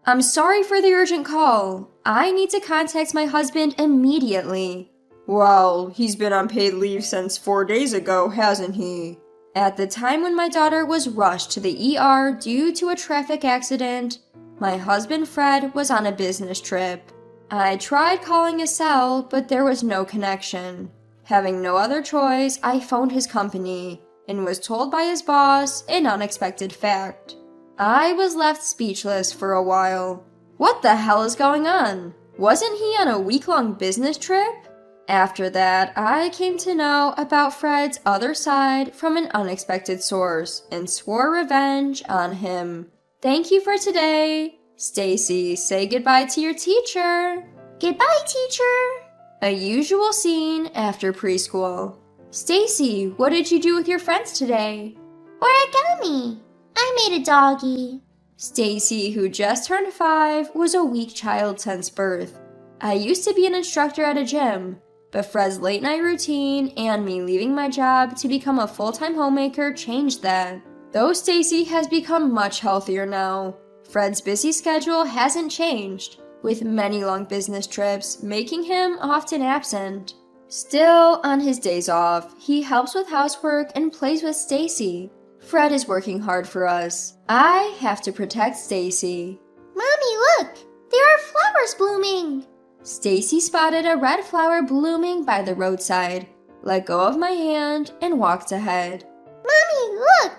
I'm sorry for the urgent call. I need to contact my husband immediately. Well, he's been on paid leave since 4 days ago, hasn't he? At the time when my daughter was rushed to the ER due to a traffic accident, my husband Fred was on a business trip. I tried calling his cell, but there was no connection. Having no other choice, I phoned his company and was told by his boss an unexpected fact. I was left speechless for a while. What the hell is going on? Wasn't he on a week-long business trip? After that, I came to know about Fred's other side from an unexpected source and swore revenge on him. Thank you for today. Stacy, say goodbye to your teacher. Goodbye, teacher. A usual scene after preschool. Stacy, what did you do with your friends today? Origami. I made a doggy. Stacy, who just turned 5, was a weak child since birth. I used to be an instructor at a gym, but Fred's late night routine and me leaving my job to become a full-time homemaker changed that. Though Stacy has become much healthier now, Fred's busy schedule hasn't changed, with many long business trips making him often absent. Still, on his days off, he helps with housework and plays with Stacy. Fred is working hard for us. I have to protect Stacy. Mommy, look! There are flowers blooming! Stacy spotted a red flower blooming by the roadside, let go of my hand, and walked ahead. Mommy, look!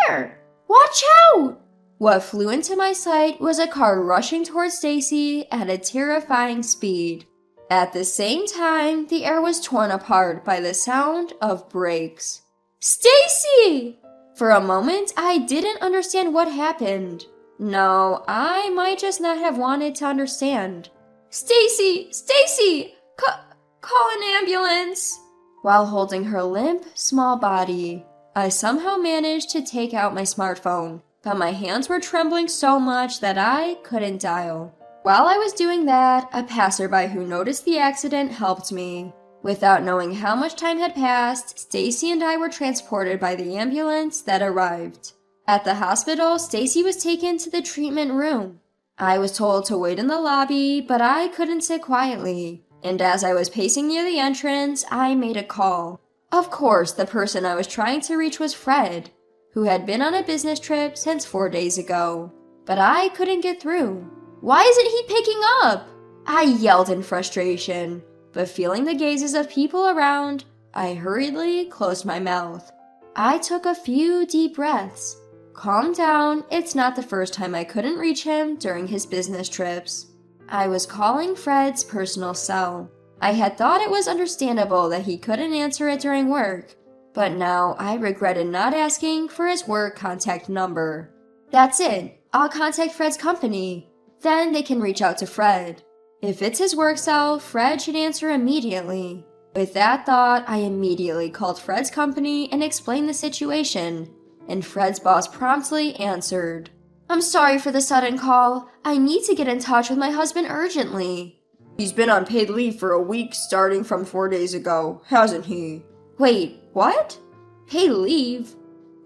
Here! Watch out! What flew into my sight was a car rushing towards Stacy at a terrifying speed. At the same time, the air was torn apart by the sound of brakes. Stacy! For a moment, I didn't understand what happened. No, I might just not have wanted to understand. Stacy! Stacy! Call an ambulance! While holding her limp, small body, I somehow managed to take out my smartphone, but my hands were trembling so much that I couldn't dial. While I was doing that, a passerby who noticed the accident helped me. Without knowing how much time had passed, Stacy and I were transported by the ambulance that arrived. At the hospital, Stacy was taken to the treatment room. I was told to wait in the lobby, but I couldn't sit quietly, and as I was pacing near the entrance, I made a call. Of course, the person I was trying to reach was Fred, who had been on a business trip since 4 days ago. But I couldn't get through. Why isn't he picking up? I yelled in frustration, but feeling the gazes of people around, I hurriedly closed my mouth. I took a few deep breaths. Calm down, it's not the first time I couldn't reach him during his business trips. I was calling Fred's personal cell. I had thought it was understandable that he couldn't answer it during work, but now I regretted not asking for his work contact number. That's it, I'll contact Fred's company. Then they can reach out to Fred. If it's his work cell, Fred should answer immediately. With that thought, I immediately called Fred's company and explained the situation, and Fred's boss promptly answered. I'm sorry for the sudden call. I need to get in touch with my husband urgently. He's been on paid leave for a week starting from 4 days ago, hasn't he? Wait, what? Paid leave?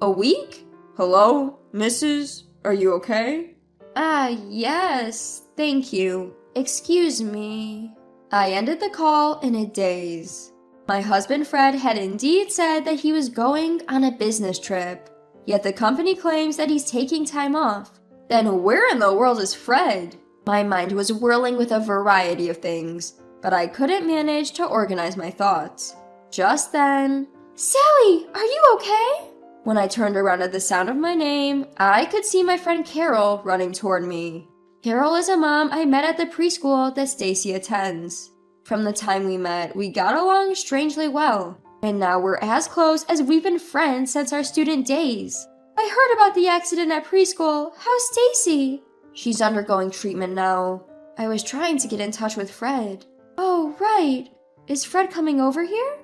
A week? Hello, Mrs.? Are you okay? Yes, thank you. Excuse me. I ended the call in a daze. My husband Fred had indeed said that he was going on a business trip, yet the company claims that he's taking time off. Then where in the world is Fred? My mind was whirling with a variety of things, but I couldn't manage to organize my thoughts. Just then, Sally, are you okay? When I turned around at the sound of my name, I could see my friend Carol running toward me. Carol is a mom I met at the preschool that Stacy attends. From the time we met, we got along strangely well, and now we're as close as we've been friends since our student days. I heard about the accident at preschool. How's Stacy? She's undergoing treatment now. I was trying to get in touch with Fred. Oh, right. Is Fred coming over here?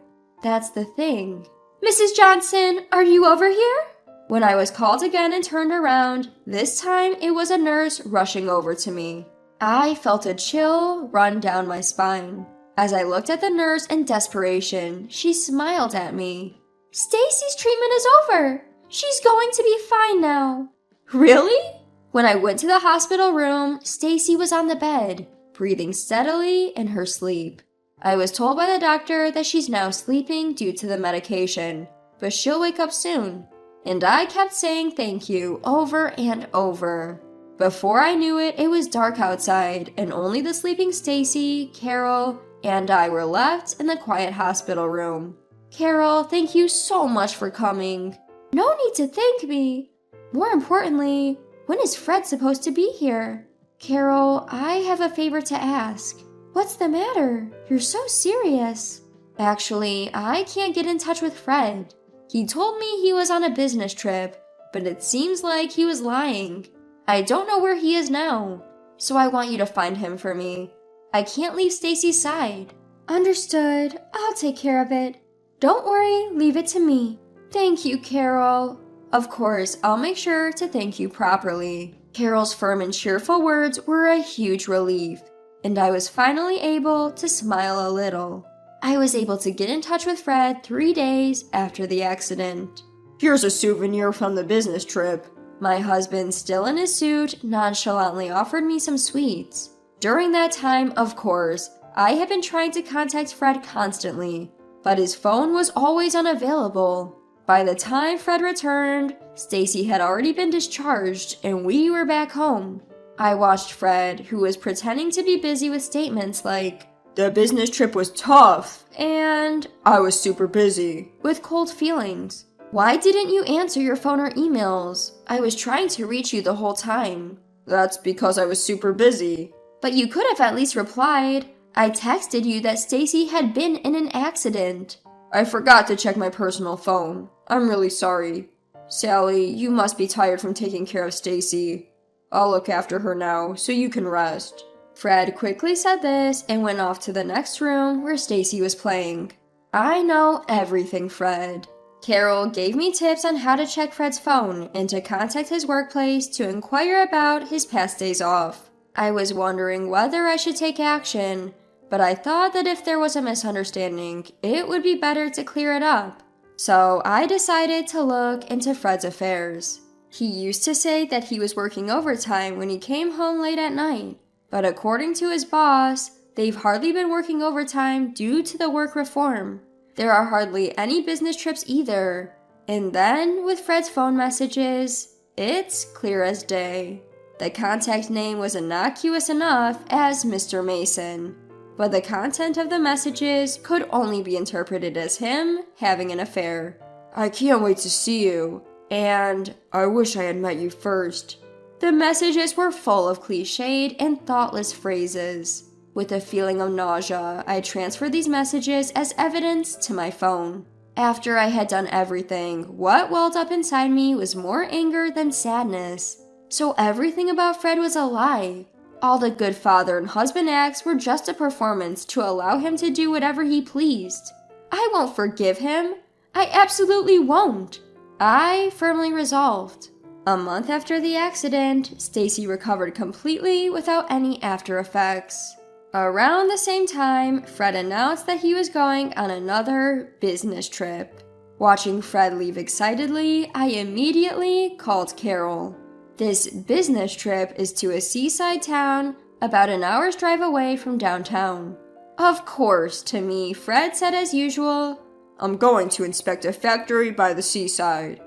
That's the thing. Mrs. Johnson, are you over here? When I was called again and turned around, this time it was a nurse rushing over to me. I felt a chill run down my spine. As I looked at the nurse in desperation, she smiled at me. Stacy's treatment is over. She's going to be fine now. Really? When I went to the hospital room, Stacy was on the bed, breathing steadily in her sleep. I was told by the doctor that she's now sleeping due to the medication, but she'll wake up soon. And I kept saying thank you over and over. Before I knew it, it was dark outside, and only the sleeping Stacy, Carol, and I were left in the quiet hospital room. Carol, thank you so much for coming. No need to thank me. More importantly, when is Fred supposed to be here? Carol, I have a favor to ask. What's the matter? You're so serious. Actually, I can't get in touch with Fred. He told me he was on a business trip, but it seems like he was lying. I don't know where he is now, so I want you to find him for me. I can't leave Stacy's side. Understood. I'll take care of it. Don't worry, leave it to me. Thank you, Carol. Of course, I'll make sure to thank you properly. Carol's firm and cheerful words were a huge relief, and I was finally able to smile a little. I was able to get in touch with Fred 3 days after the accident. Here's a souvenir from the business trip. My husband, still in his suit, nonchalantly offered me some sweets. During that time, of course, I had been trying to contact Fred constantly, but his phone was always unavailable. By the time Fred returned, Stacy had already been discharged and we were back home. I watched Fred, who was pretending to be busy with statements like, "The business trip was tough," and "I was super busy," with cold feelings. Why didn't you answer your phone or emails? I was trying to reach you the whole time. That's because I was super busy. But you could have at least replied. I texted you that Stacy had been in an accident. I forgot to check my personal phone. I'm really sorry. Sally, you must be tired from taking care of Stacy. I'll look after her now, so you can rest. Fred quickly said this and went off to the next room where Stacy was playing. I know everything, Fred. Carol gave me tips on how to check Fred's phone and to contact his workplace to inquire about his past days off. I was wondering whether I should take action, but I thought that if there was a misunderstanding, it would be better to clear it up. So I decided to look into Fred's affairs. He used to say that he was working overtime when he came home late at night, but according to his boss, they've hardly been working overtime due to the work reform. There are hardly any business trips either. And then, with Fred's phone messages, it's clear as day. The contact name was innocuous enough as Mr. Mason, but the content of the messages could only be interpreted as him having an affair. I can't wait to see you, and I wish I had met you first. The messages were full of cliched and thoughtless phrases. With a feeling of nausea, I transferred these messages as evidence to my phone. After I had done everything, what welled up inside me was more anger than sadness. So everything about Fred was a lie. All the good father and husband acts were just a performance to allow him to do whatever he pleased. I won't forgive him. I absolutely won't. I firmly resolved. A month after the accident, Stacy recovered completely without any after effects. Around the same time, Fred announced that he was going on another business trip. Watching Fred leave excitedly, I immediately called Carol. This business trip is to a seaside town about an hour's drive away from downtown. Of course, to me, Fred said as usual, "I'm going to inspect a factory by the seaside."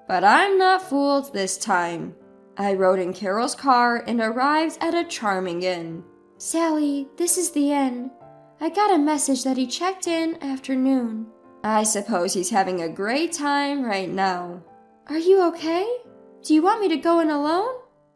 But I'm not fooled this time. I rode in Carol's car and arrived at a charming inn. Sally, this is the inn. I got a message that he checked in after noon. I suppose he's having a great time right now. Are you okay? Do you want me to go in alone?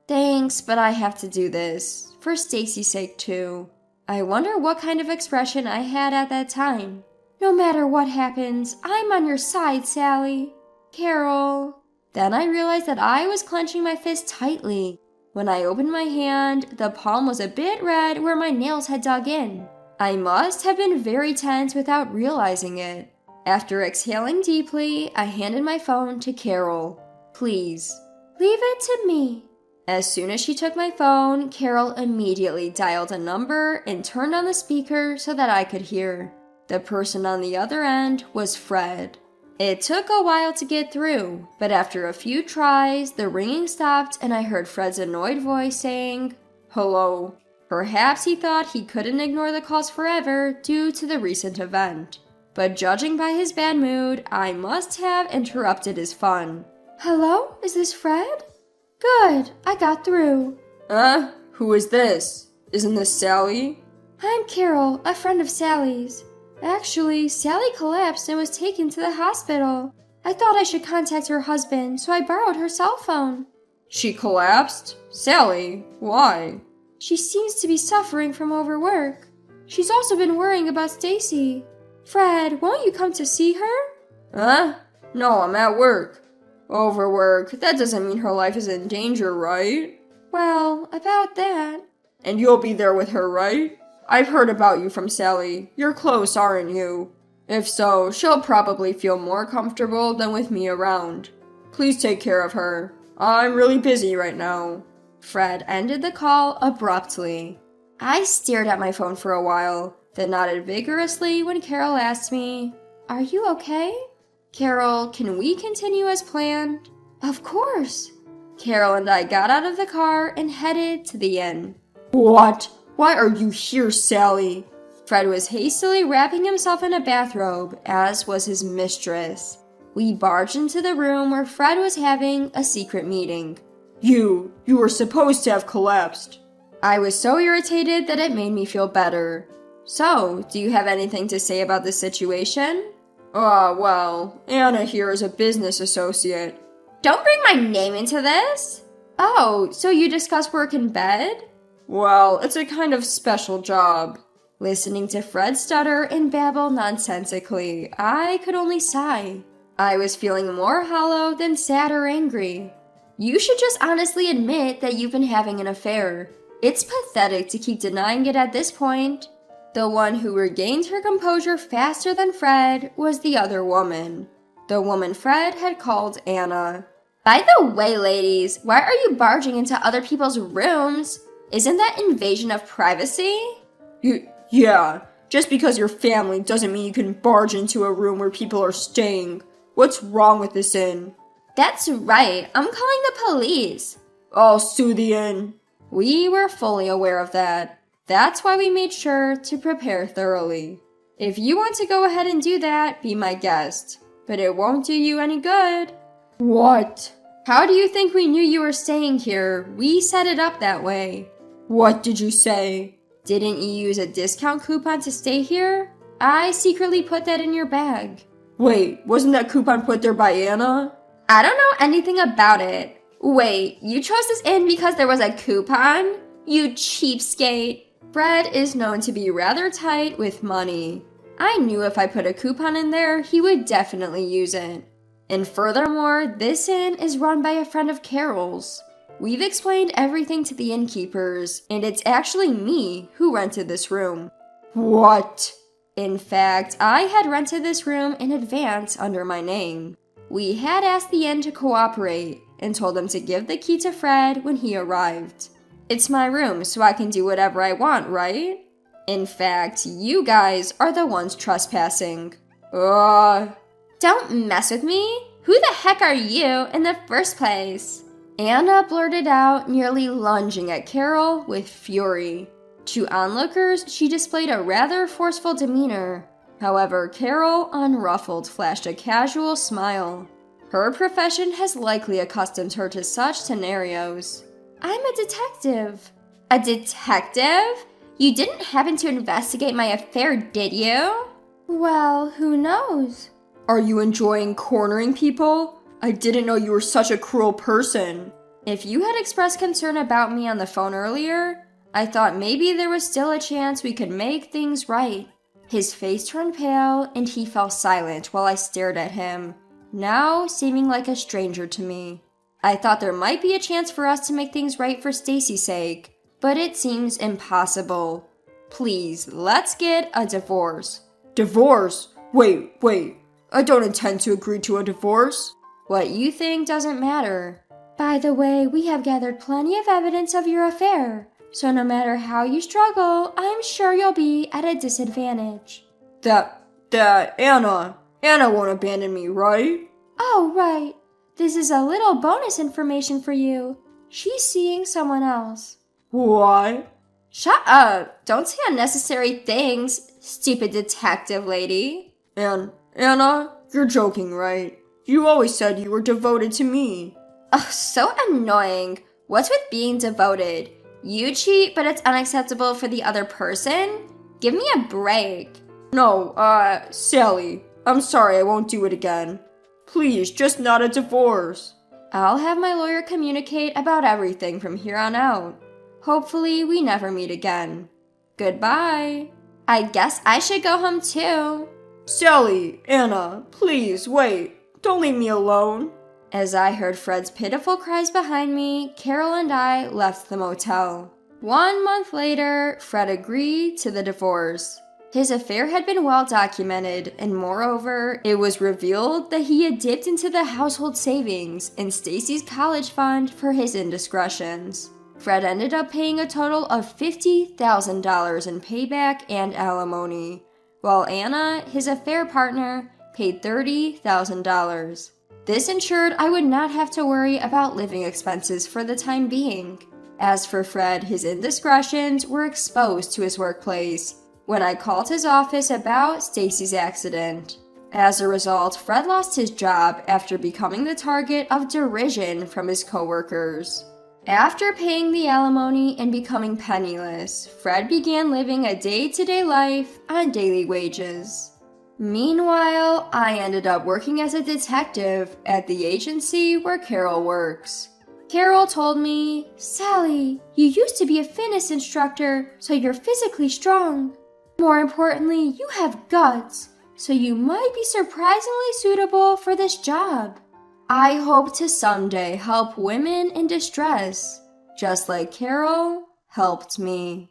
Thanks, but I have to do this. For Stacy's sake, too. I wonder what kind of expression I had at that time. No matter what happens, I'm on your side, Sally. Carol. Then I realized that I was clenching my fist tightly. When I opened my hand, the palm was a bit red where my nails had dug in. I must have been very tense without realizing it. After exhaling deeply, I handed my phone to Carol. Please. Leave it to me. As soon as she took my phone, Carol immediately dialed a number and turned on the speaker so that I could hear. The person on the other end was Fred. It took a while to get through, but after a few tries, the ringing stopped and I heard Fred's annoyed voice saying, "Hello." Perhaps he thought he couldn't ignore the calls forever due to the recent event. But judging by his bad mood, I must have interrupted his fun. Hello? Is this Fred? Good, I got through. Who is this? Isn't this Sally? I'm Carol, a friend of Sally's. Actually, Sally collapsed and was taken to the hospital. I thought I should contact her husband, so I borrowed her cell phone. She collapsed? Sally, why? She seems to be suffering from overwork. She's also been worrying about Stacy. Fred, won't you come to see her? No, I'm at work. Overwork, that doesn't mean her life is in danger, right? Well, about that. And you'll be there with her, right? I've heard about you from Sally. You're close, aren't you? If so, she'll probably feel more comfortable than with me around. Please take care of her. I'm really busy right now. Fred ended the call abruptly. I stared at my phone for a while, then nodded vigorously when Carol asked me, "Are you okay?" "Carol, can we continue as planned?" Of course. Carol and I got out of the car and headed to the inn. What? Why are you here, Sally? Fred was hastily wrapping himself in a bathrobe, as was his mistress. We barged into the room where Fred was having a secret meeting. You were supposed to have collapsed. I was so irritated that it made me feel better. So, do you have anything to say about the situation? Well, Anna here is a business associate. Don't bring my name into this! Oh, so you discuss work in bed? Well, it's a kind of special job. Listening to Fred stutter and babble nonsensically, I could only sigh. I was feeling more hollow than sad or angry. You should just honestly admit that you've been having an affair. It's pathetic to keep denying it at this point. The one who regained her composure faster than Fred was the other woman. The woman Fred had called Anna. By the way, ladies, why are you barging into other people's rooms? Isn't that invasion of privacy? Yeah, just because you're family doesn't mean you can barge into a room where people are staying. What's wrong with this inn? That's right, I'm calling the police. I'll sue the inn. We were fully aware of that. That's why we made sure to prepare thoroughly. If you want to go ahead and do that, be my guest. But it won't do you any good. What? How do you think we knew you were staying here? We set it up that way. What did you say? Didn't you use a discount coupon to stay here? I secretly put that in your bag. Wait, wasn't that coupon put there by Anna? I don't know anything about it. Wait, you chose this inn because there was a coupon? You cheapskate. Fred is known to be rather tight with money. I knew if I put a coupon in there, he would definitely use it. And furthermore, this inn is run by a friend of Carol's. We've explained everything to the innkeepers, and it's actually me who rented this room. What? In fact, I had rented this room in advance under my name. We had asked the inn to cooperate and told them to give the key to Fred when he arrived. It's my room, so I can do whatever I want, right? In fact, you guys are the ones trespassing. Don't mess with me. Who the heck are you in the first place? Anna blurted out, nearly lunging at Carol with fury. To onlookers, she displayed a rather forceful demeanor. However, Carol, unruffled, flashed a casual smile. Her profession has likely accustomed her to such scenarios. I'm a detective. A detective? You didn't happen to investigate my affair, did you? Well, who knows? Are you enjoying cornering people? I didn't know you were such a cruel person. If you had expressed concern about me on the phone earlier, I thought maybe there was still a chance we could make things right. His face turned pale and he fell silent while I stared at him, now seeming like a stranger to me. I thought there might be a chance for us to make things right for Stacy's sake, but it seems impossible. Please, let's get a divorce. Divorce? Wait. I don't intend to agree to a divorce. What you think doesn't matter. By the way, we have gathered plenty of evidence of your affair, so no matter how you struggle, I'm sure you'll be at a disadvantage. That Anna, Anna won't abandon me, right? Oh, right. This is a little bonus information for you. She's seeing someone else. What? Shut up! Don't say unnecessary things, stupid detective lady. Anna, you're joking, right? You always said you were devoted to me. Oh, so annoying. What's with being devoted? You cheat, but it's unacceptable for the other person? Give me a break. No, Sally, I'm sorry, I won't do it again. Please, just not a divorce. I'll have my lawyer communicate about everything from here on out. Hopefully, we never meet again. Goodbye. I guess I should go home too. Sally, Anna, please, wait. Don't leave me alone. As I heard Fred's pitiful cries behind me, Carol and I left the motel. 1 month later, Fred agreed to the divorce. His affair had been well documented, and moreover, it was revealed that he had dipped into the household savings in Stacy's college fund for his indiscretions. Fred ended up paying a total of $50,000 in payback and alimony, while Anna, his affair partner, paid $30,000. This ensured I would not have to worry about living expenses for the time being. As for Fred, his indiscretions were exposed to his workplace when I called his office about Stacy's accident. As a result, Fred lost his job after becoming the target of derision from his coworkers. After paying the alimony and becoming penniless, Fred began living a day-to-day life on daily wages. Meanwhile, I ended up working as a detective at the agency where Carol works. Carol told me, Sally, you used to be a fitness instructor, so you're physically strong. More importantly, you have guts, so you might be surprisingly suitable for this job. I hope to someday help women in distress, just like Carol helped me.